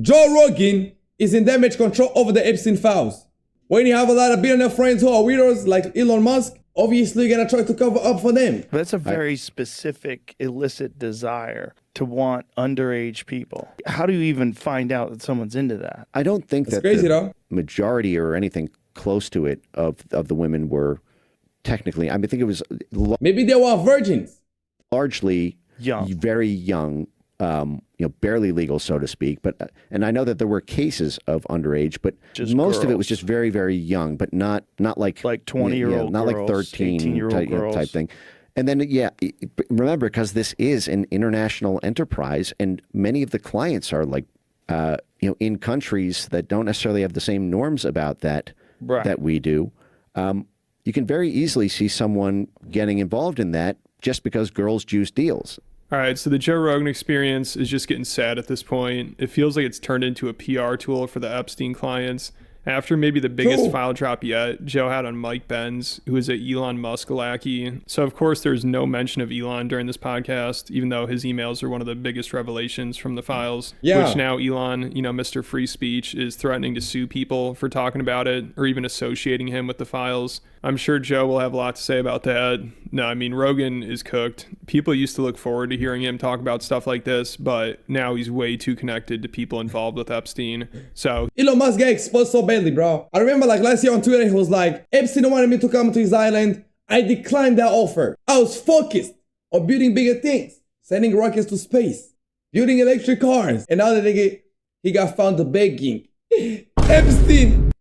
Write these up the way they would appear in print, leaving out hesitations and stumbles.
Joe Rogan is in damage control over the Epstein files. When you have a lot of billionaire friends who are weirdos like Elon Musk, obviously you're gonna try to cover up for them. That's a very specific illicit desire to want underage people. How do you even find out that someone's into that? I don't think That's that crazy, the though. majority or anything close to it of the women were technically, I think it was Maybe they were virgins. largely Young. very young, barely legal, so to speak. But and I know that there were cases of underage, but Just most of it girls. was just very, very young, but not like 20-year-old not girls, like 13 18-year-old girls. type thing. And then remember, because this is an international enterprise, and many of the clients are like in countries that don't necessarily have the same norms about that that we do. You can very easily see someone getting involved in that just because girls juice deals. All right, so the Joe Rogan experience is just getting sad at this point. It feels like it's turned into a PR tool for the Epstein clients. After maybe the biggest file drop yet, Joe had on Mike Benz, who is a Elon Musk lackey. So of course there's no mention of Elon during this podcast, even though his emails are one of the biggest revelations from the files. Yeah. Which now Elon, Mr. Free Speech, is threatening to sue people for talking about it or even associating him with the files. I'm sure Joe will have a lot to say about that. No, I mean, Rogan is cooked. People used to look forward to hearing him talk about stuff like this, but now he's way too connected to people involved with Epstein. So Elon Musk got exposed so badly, bro. I remember like last year on Twitter, he was like, Epstein wanted me to come to his island. I declined that offer. I was focused on building bigger things, sending rockets to space, building electric cars. And now that he got found begging. Epstein!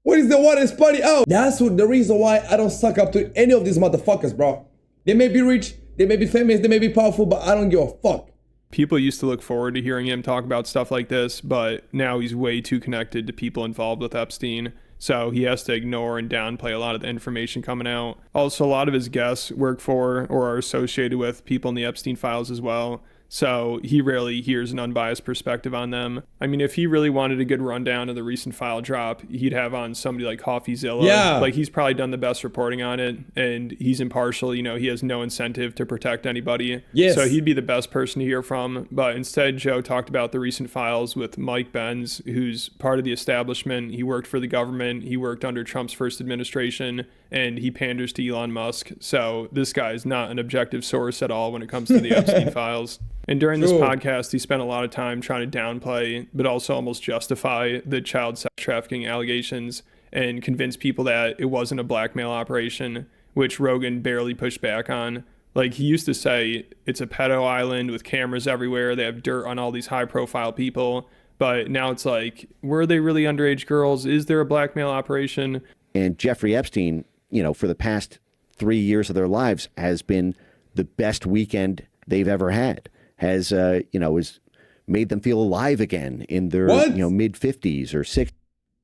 What is the water's party out? That's the reason why I don't suck up to any of these motherfuckers, bro. They may be rich, they may be famous, they may be powerful, but I don't give a fuck. people used to look forward to hearing him talk about stuff like this, but now he's way too connected to people involved with Epstein. So he has to ignore and downplay a lot of the information coming out. Also, a lot of his guests work for or are associated with people in the Epstein files as well. So he rarely hears an unbiased perspective on them. I mean, if he really wanted a good rundown of the recent file drop, he'd have on somebody like CoffeeZilla. Yeah. Like, he's probably done the best reporting on it, and he's impartial. You know, he has no incentive to protect anybody. Yes. So he'd be the best person to hear from. But instead, Joe talked about the recent files with Mike Benz, who's part of the establishment. He worked for the government. He worked under Trump's first administration, and he panders to Elon Musk. So this guy is not an objective source at all when it comes to the Epstein files. And during this podcast, he spent a lot of time trying to downplay, but also almost justify the child sex trafficking allegations and convince people that it wasn't a blackmail operation, which Rogan barely pushed back on. Like, he used to say it's a pedo island with cameras everywhere. They have dirt on all these high profile people. But now it's like, were they really underage girls? Is there a blackmail operation? And Jeffrey Epstein, you know, for the past 3 years of their lives has been the best weekend they've ever had. Has made them feel alive again in their mid-50s or 60s.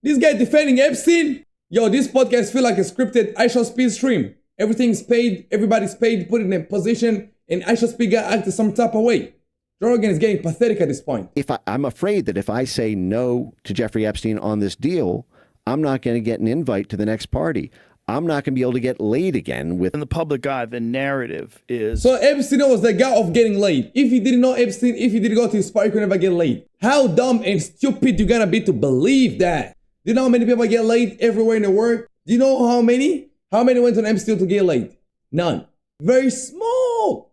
This guy defending Epstein? Yo, this podcast feel like a scripted I Shall Speed stream. Everything's paid, everybody's paid, put in a position, and I Shall Speed got acted some type of way. Joe Rogan is getting pathetic at this point. I'm afraid that if I say no to Jeffrey Epstein on this deal, I'm not going to get an invite to the next party. I'm not going to be able to get laid again with... In the public eye, the narrative is... So Epstein was the guy of getting laid. If he didn't know Epstein, if he didn't go to his party, he could never get laid. How dumb and stupid you gonna be to believe that? Do you know how many people get laid everywhere in the world? Do you know how many? How many went on Epstein to get laid? None. Very small.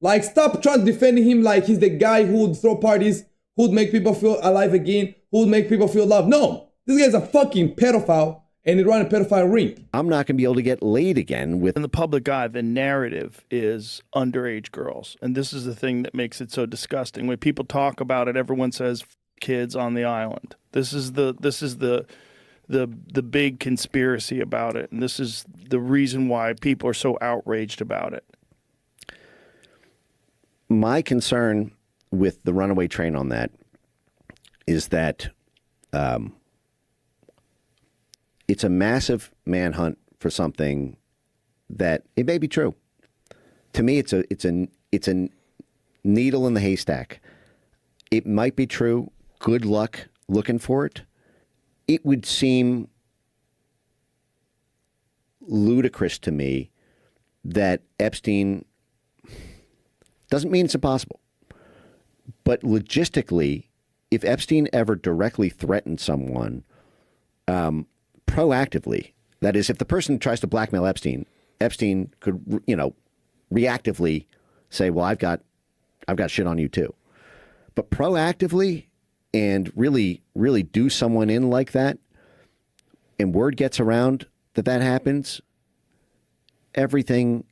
Like, stop trying to defend him like he's the guy who would throw parties, who would make people feel alive again, who would make people feel loved. No, this guy's a fucking pedophile. And he run a pedophile ring. I'm not going to be able to get laid again with... In the public eye, the narrative is underage girls. And this is the thing that makes it so disgusting. When people talk about it, everyone says kids on the island. This is the big conspiracy about it. And this is the reason why people are so outraged about it. My concern with the runaway train on that is that... it's a massive manhunt for something that it may be true. To me, it's a needle in the haystack. It might be true. Good luck looking for it. It would seem ludicrous to me that Epstein doesn't mean it's impossible, but logistically, if Epstein ever directly threatened someone proactively, that is, if the person tries to blackmail Epstein, Epstein could, reactively say, well, I've got shit on you too. But proactively and really, really do someone in like that, and word gets around that happens, everything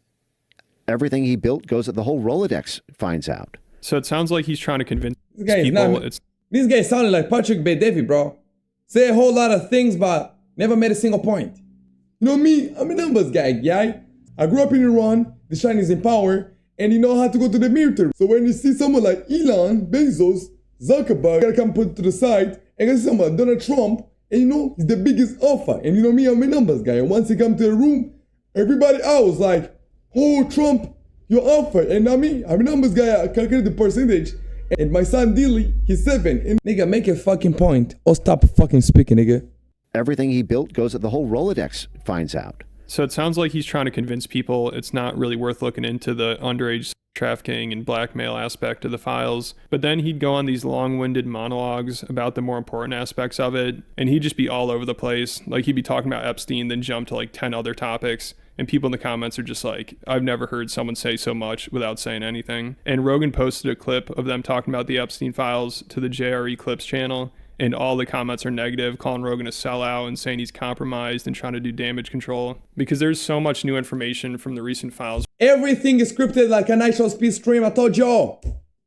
he built goes, the whole Rolodex finds out. So it sounds like he's trying to convince This guy is people not, this guy sounded like Patrick Bet-David, bro. Say a whole lot of things, but never made a single point. You know me, I'm a numbers guy, yeah? I grew up in Iran, the Chinese in power, and you know how to go to the military. So when you see someone like Elon, Bezos, Zuckerberg, gotta come put to the side, and you see someone like Donald Trump, and he's the biggest offer. And you know me, I'm a numbers guy. And once he come to the room, everybody else like, oh, Trump, your offer. And I mean, I'm a numbers guy, I calculate the percentage. And my son Dilly, he's 7. And nigga, make a fucking point or stop fucking speaking, nigga. Everything he built goes, the whole Rolodex finds out. So it sounds like he's trying to convince people it's not really worth looking into the underage trafficking and blackmail aspect of the files. But then he'd go on these long-winded monologues about the more important aspects of it, and he'd just be all over the place. Like, he'd be talking about Epstein, then jump to like 10 other topics. And people in the comments are just like, I've never heard someone say so much without saying anything. And Rogan posted a clip of them talking about the Epstein files to the JRE Clips channel. And all the comments are negative, calling Rogan a sellout and saying he's compromised and trying to do damage control. Because there's so much new information from the recent files Everything is scripted like a National Speed stream, I told y'all.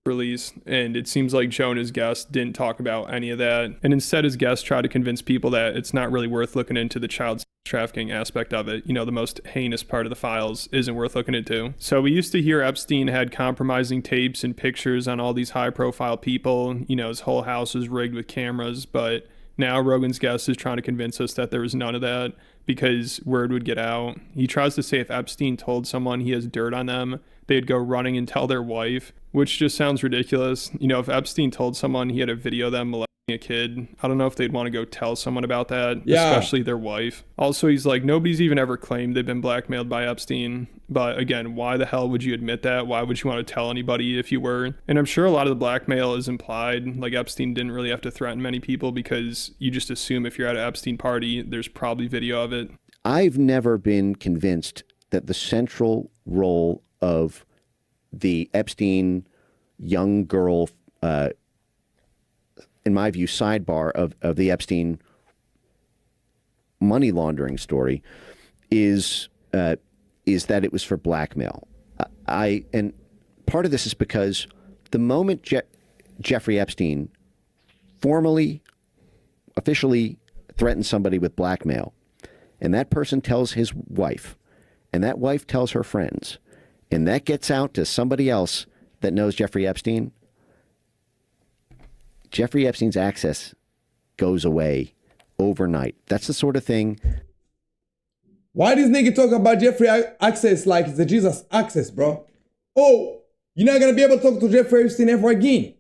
release, and it seems like Joe and his guests didn't talk about any of that. And instead his guests tried to convince people that it's not really worth looking into the child trafficking aspect of it. The most heinous part of the files isn't worth looking into. So we used to hear Epstein had compromising tapes and pictures on all these high profile people. His whole house was rigged with cameras, but now Rogan's guest is trying to convince us that there was none of that because word would get out. He tries to say if Epstein told someone he has dirt on them, they'd go running and tell their wife, which just sounds ridiculous. If Epstein told someone he had a video of them molesting a kid, I don't know if they'd want to go tell someone about that, especially their wife. Also, he's like, nobody's even ever claimed they've been blackmailed by Epstein. But again, why the hell would you admit that? Why would you want to tell anybody if you were? And I'm sure a lot of the blackmail is implied. Like, Epstein didn't really have to threaten many people because you just assume if you're at an Epstein party, there's probably video of it. I've never been convinced that the central role of the Epstein young girl, in my view, sidebar of the Epstein money laundering story is that it was for blackmail. And part of this is because the moment Jeffrey Epstein formally, officially threatens somebody with blackmail, and that person tells his wife, and that wife tells her friends, and that gets out to somebody else that knows Jeffrey Epstein's access goes away overnight. That's the sort of thing. Why this nigga talk about Jeffrey access like it's the Jesus access, bro? Oh, you're not gonna be able to talk to Jeffrey Epstein ever again.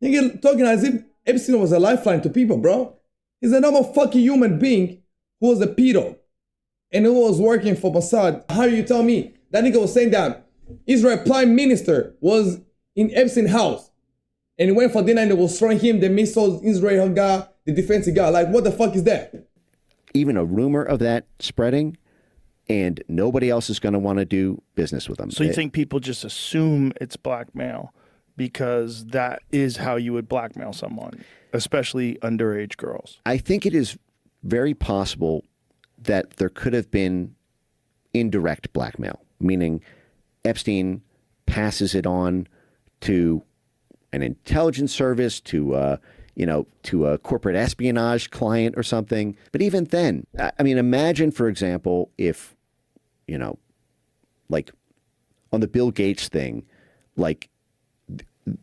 Nigga talking as if Epstein was a lifeline to people, bro. He's a normal fucking human being who was a pedo and who was working for Mossad. How you tell me that nigga was saying that Israel Prime Minister was in Epstein's house and he went for dinner and they was throwing him the missiles, Israel guy, the defense guy. Like, what the fuck is that? Even a rumor of that spreading, and nobody else is going to want to do business with them. So you think people just assume it's blackmail because that is how you would blackmail someone, especially underage girls? I think it is very possible that there could have been indirect blackmail, meaning Epstein passes it on to an intelligence service, to a corporate espionage client or something. But even then, I mean, imagine, for example, if, like on the Bill Gates thing, like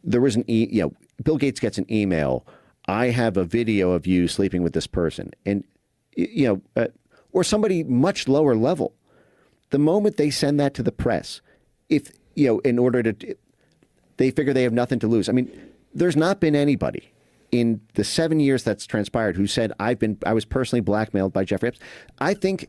there was Bill Gates gets an email, I have a video of you sleeping with this person. And, or somebody much lower level, the moment they send that to the press, if, in order to, they figure they have nothing to lose. I mean, there's not been anybody in the 7 years that's transpired who said I was personally blackmailed by Jeffrey Epstein. I think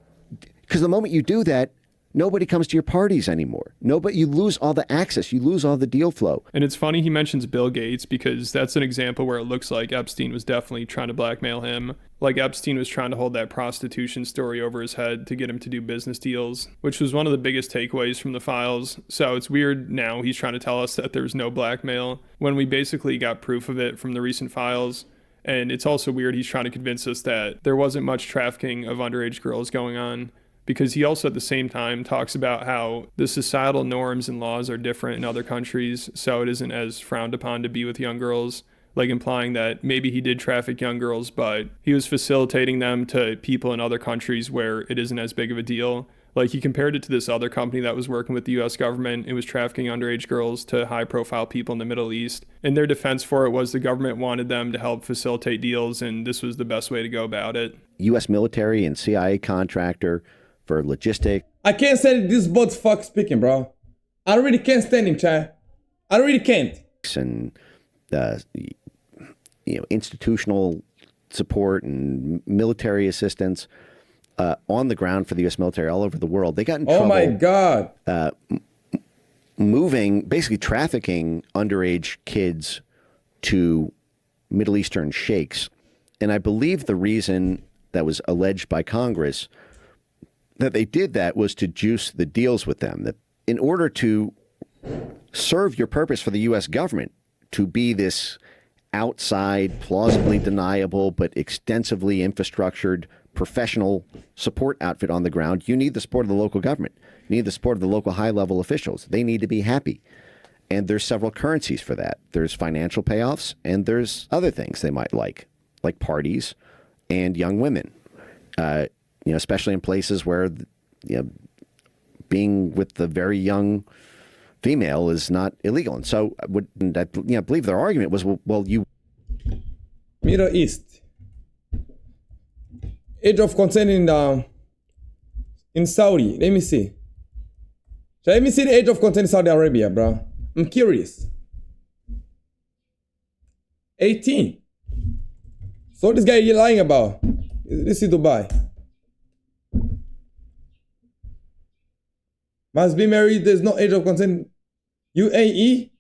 because the moment you do that, Nobody comes to your parties anymore. Nobody, you lose all the access. You lose all the deal flow. And it's funny he mentions Bill Gates because that's an example where it looks like Epstein was definitely trying to blackmail him. Like Epstein was trying to hold that prostitution story over his head to get him to do business deals, which was one of the biggest takeaways from the files. So it's weird now he's trying to tell us that there's no blackmail when we basically got proof of it from the recent files. And it's also weird he's trying to convince us that there wasn't much trafficking of underage girls going on, because he also at the same time talks about how the societal norms and laws are different in other countries, so it isn't as frowned upon to be with young girls, like implying that maybe he did traffic young girls, but he was facilitating them to people in other countries where it isn't as big of a deal. Like he compared it to this other company that was working with the US government. It was trafficking underage girls to high profile people in the Middle East. And their defense for it was the government wanted them to help facilitate deals, and this was the best way to go about it. U.S. military and CIA contractor for logistics. I can't stand this bot fuck speaking, bro. I really can't stand him, Chad. I really can't. And institutional support and military assistance on the ground for the U.S. military all over the world. They got in trouble. Oh my God. Basically trafficking underage kids to Middle Eastern sheikhs. And I believe the reason that was alleged by Congress that they did that was to juice the deals with them. That in order to serve your purpose for the U.S. government, to be this outside, plausibly deniable, but extensively infrastructured professional support outfit on the ground, you need the support of the local government. You need the support of the local high-level officials. They need to be happy. And there's several currencies for that. There's financial payoffs, and there's other things they might like parties and young women. Especially in places where, being with the very young female is not illegal. And so I believe their argument was, you... Middle East. Age of consent in Saudi. Let me see. Let me see the age of consent in Saudi Arabia, bro. I'm curious. 18. So what this guy you lying about? This is Dubai. Must be married. There's no age of consent. UAE.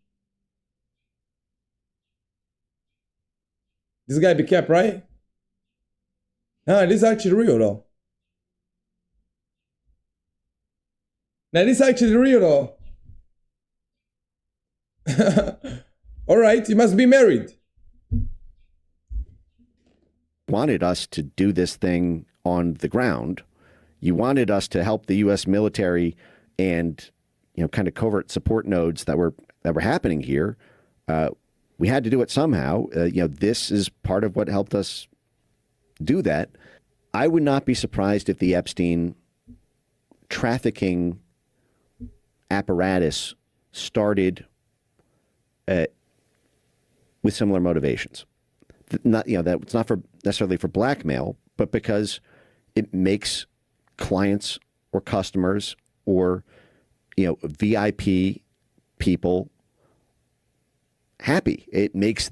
This guy be kept, right? Nah, this is actually real though. Now this is actually real though. All right, you must be married. Wanted us to do this thing on the ground. You wanted us to help the U.S. military and kind of covert support nodes that were happening here. We had to do it somehow. This is part of what helped us do that. I would not be surprised if the Epstein trafficking apparatus started with similar motivations. Not that it's not necessarily for blackmail, but because it makes clients or customers or VIP people happy. It makes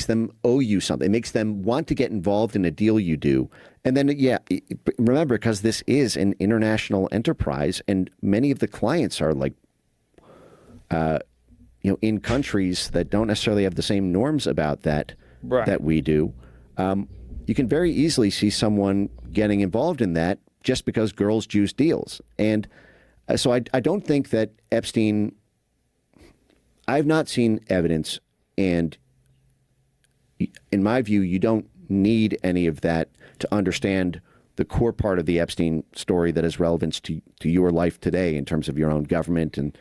them owe you something. It makes them want to get involved in a deal you do. And then remember, because this is an international enterprise, and many of the clients are in countries that don't necessarily have the same norms about that that we do. You can very easily see someone getting involved in that just because girls juice deals. And so I don't think that Epstein, I've not seen evidence, and in my view, you don't need any of that to understand the core part of the Epstein story that has relevance to your life today in terms of your own government and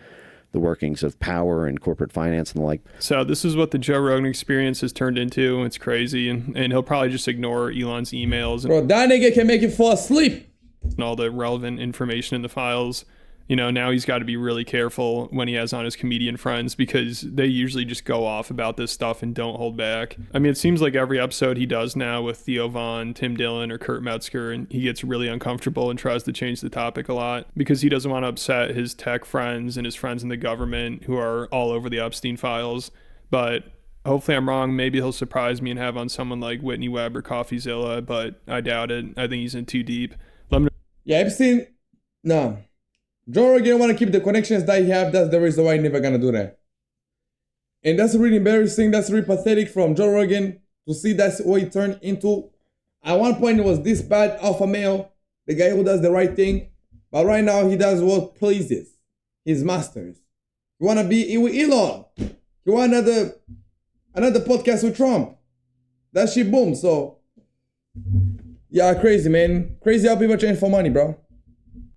the workings of power and corporate finance and the like. So this is what the Joe Rogan experience has turned into. It's crazy. And he'll probably just ignore Elon's emails. Bro, that nigga can make you fall asleep. And all the relevant information in the files. Now he's got to be really careful when he has on his comedian friends, because they usually just go off about this stuff and don't hold back. I mean, it seems like every episode he does now with Theo Von, Tim Dillon, or Kurt Metzger, and he gets really uncomfortable and tries to change the topic a lot because he doesn't want to upset his tech friends and his friends in the government who are all over the Epstein files. But hopefully I'm wrong. Maybe he'll surprise me and have on someone like Whitney Webb or CoffeeZilla, but I doubt it. I think he's in too deep. Yeah, Epstein, no. Joe Rogan want to keep the connections that he have. That's the reason why he never gonna do that. And that's really embarrassing. That's really pathetic from Joe Rogan to see that's what he turned into. At one point, it was this bad alpha male, the guy who does the right thing. But right now, he does what pleases his masters. You want to be with Elon. You want another podcast with Trump. That shit boom. So, yeah, crazy, man. Crazy how people change for money, bro.